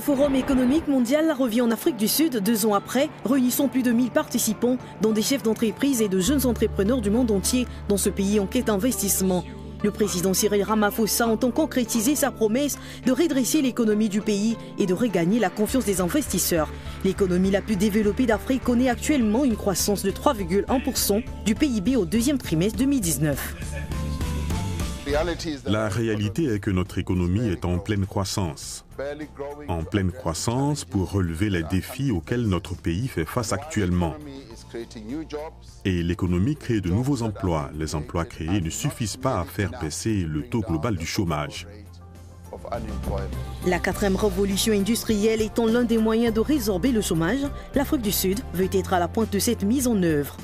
Forum économique mondial revient en Afrique du Sud 2 ans après, réunissant plus de 1000 participants, dont des chefs d'entreprise et de jeunes entrepreneurs du monde entier dans ce pays en quête d'investissement. Le président Cyril Ramaphosa entend concrétiser sa promesse de redresser l'économie du pays et de regagner la confiance des investisseurs. L'économie la plus développée d'Afrique connaît actuellement une croissance de 3,1% du PIB au deuxième trimestre 2019. La réalité est que notre économie est en pleine croissance. En pleine croissance pour relever les défis auxquels notre pays fait face actuellement. Et l'économie crée de nouveaux emplois. Les emplois créés ne suffisent pas à faire baisser le taux global du chômage. La 4e révolution industrielle étant l'un des moyens de résorber le chômage, l'Afrique du Sud veut être à la pointe de cette mise en œuvre.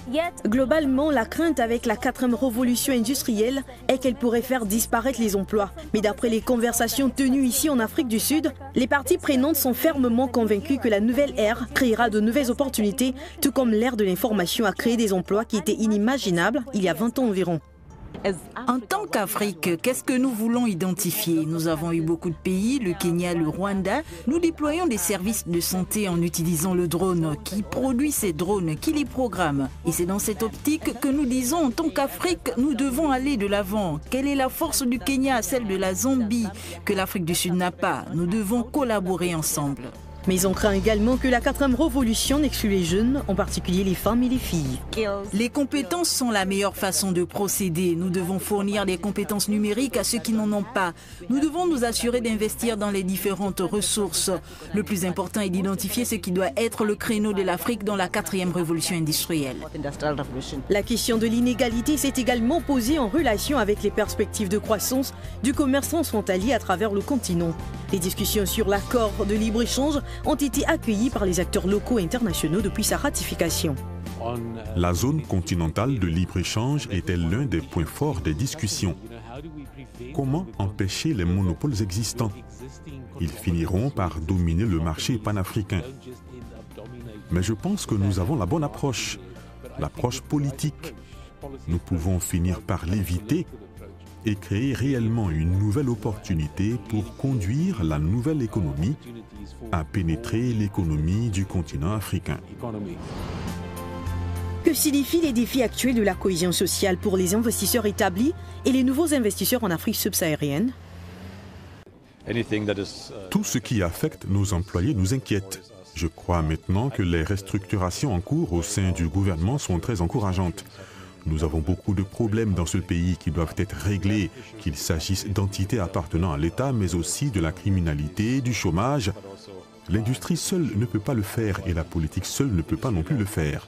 Globalement, la crainte avec la 4e révolution industrielle est qu'elle pourrait faire disparaître les emplois. Mais d'après les conversations tenues ici en Afrique du Sud, les parties prenantes sont fermement convaincues que la nouvelle ère créera de nouvelles opportunités, tout comme l'ère de l'information a créé des emplois qui étaient inimaginables il y a 20 ans environ. En tant qu'Afrique, qu'est-ce que nous voulons identifier? Nous avons eu beaucoup de pays, le Kenya, le Rwanda. Nous déployons des services de santé en utilisant le drone. Qui produit ces drones? Qui les programme? Et c'est dans cette optique que nous disons, en tant qu'Afrique, nous devons aller de l'avant. Quelle est la force du Kenya, celle de la Zambie, que l'Afrique du Sud n'a pas? Nous devons collaborer ensemble. Mais on craint également que la 4e révolution n'exclue les jeunes, en particulier les femmes et les filles. Les compétences sont la meilleure façon de procéder. Nous devons fournir des compétences numériques à ceux qui n'en ont pas. Nous devons nous assurer d'investir dans les différentes ressources. Le plus important est d'identifier ce qui doit être le créneau de l'Afrique dans la 4e révolution industrielle. La question de l'inégalité s'est également posée en relation avec les perspectives de croissance du commerce transfrontalier à travers le continent. Les discussions sur l'accord de libre-échange ont été accueillis par les acteurs locaux et internationaux depuis sa ratification. La zone continentale de libre-échange était l'un des points forts des discussions. Comment empêcher les monopoles existants? Ils finiront par dominer le marché panafricain. Mais je pense que nous avons la bonne approche, l'approche politique. Nous pouvons finir par l'éviter et créer réellement une nouvelle opportunité pour conduire la nouvelle économie à pénétrer l'économie du continent africain. Que signifient les défis actuels de la cohésion sociale pour les investisseurs établis et les nouveaux investisseurs en Afrique subsaharienne? Tout ce qui affecte nos employés nous inquiète. Je crois maintenant que les restructurations en cours au sein du gouvernement sont très encourageantes. Nous avons beaucoup de problèmes dans ce pays qui doivent être réglés, qu'il s'agisse d'entités appartenant à l'État, mais aussi de la criminalité, du chômage. L'industrie seule ne peut pas le faire et la politique seule ne peut pas non plus le faire.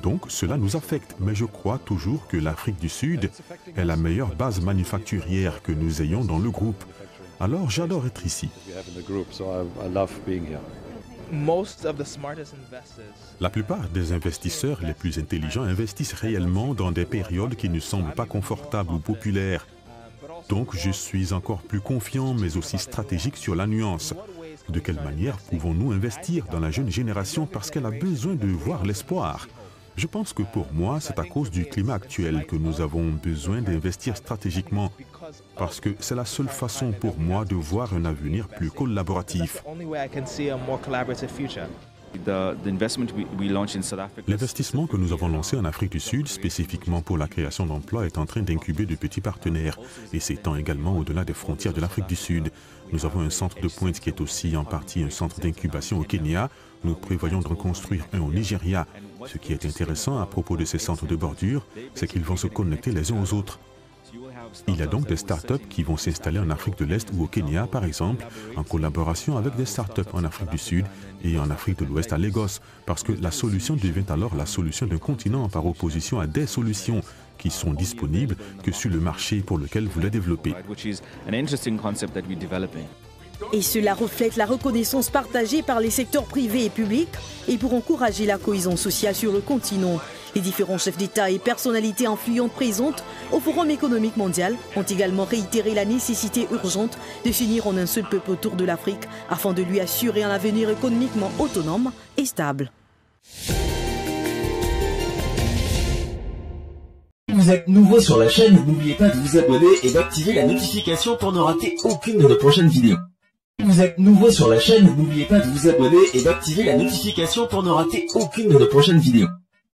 Donc cela nous affecte, mais je crois toujours que l'Afrique du Sud est la meilleure base manufacturière que nous ayons dans le groupe. Alors j'adore être ici. La plupart des investisseurs les plus intelligents investissent réellement dans des périodes qui ne semblent pas confortables ou populaires. Donc je suis encore plus confiant mais aussi stratégique sur la nuance. De quelle manière pouvons-nous investir dans la jeune génération parce qu'elle a besoin de voir l'espoir? Je pense que pour moi, c'est à cause du climat actuel que nous avons besoin d'investir stratégiquement, parce que c'est la seule façon pour moi de voir un avenir plus collaboratif. L'investissement que nous avons lancé en Afrique du Sud, spécifiquement pour la création d'emplois, est en train d'incuber de petits partenaires et s'étend également au-delà des frontières de l'Afrique du Sud. Nous avons un centre de pointe qui est aussi en partie un centre d'incubation au Kenya. Nous prévoyons de reconstruire un au Nigeria. Ce qui est intéressant à propos de ces centres de bordure, c'est qu'ils vont se connecter les uns aux autres. Il y a donc des startups qui vont s'installer en Afrique de l'Est ou au Kenya, par exemple, en collaboration avec des startups en Afrique du Sud et en Afrique de l'Ouest à Lagos, parce que la solution devient alors la solution d'un continent par opposition à des solutions qui sont disponibles que sur le marché pour lequel vous les développez. Et cela reflète la reconnaissance partagée par les secteurs privés et publics et pour encourager la cohésion sociale sur le continent. Les différents chefs d'État et personnalités influentes présentes au Forum économique mondial ont également réitéré la nécessité urgente de s'unir en un seul peuple autour de l'Afrique afin de lui assurer un avenir économiquement autonome et stable. Vous êtes nouveau sur la chaîne, n'oubliez pas de vous abonner et d'activer la notification pour ne rater aucune de nos prochaines vidéos. Vous êtes nouveau sur la chaîne, n'oubliez pas de vous abonner et d'activer la notification pour ne rater aucune de nos prochaines vidéos.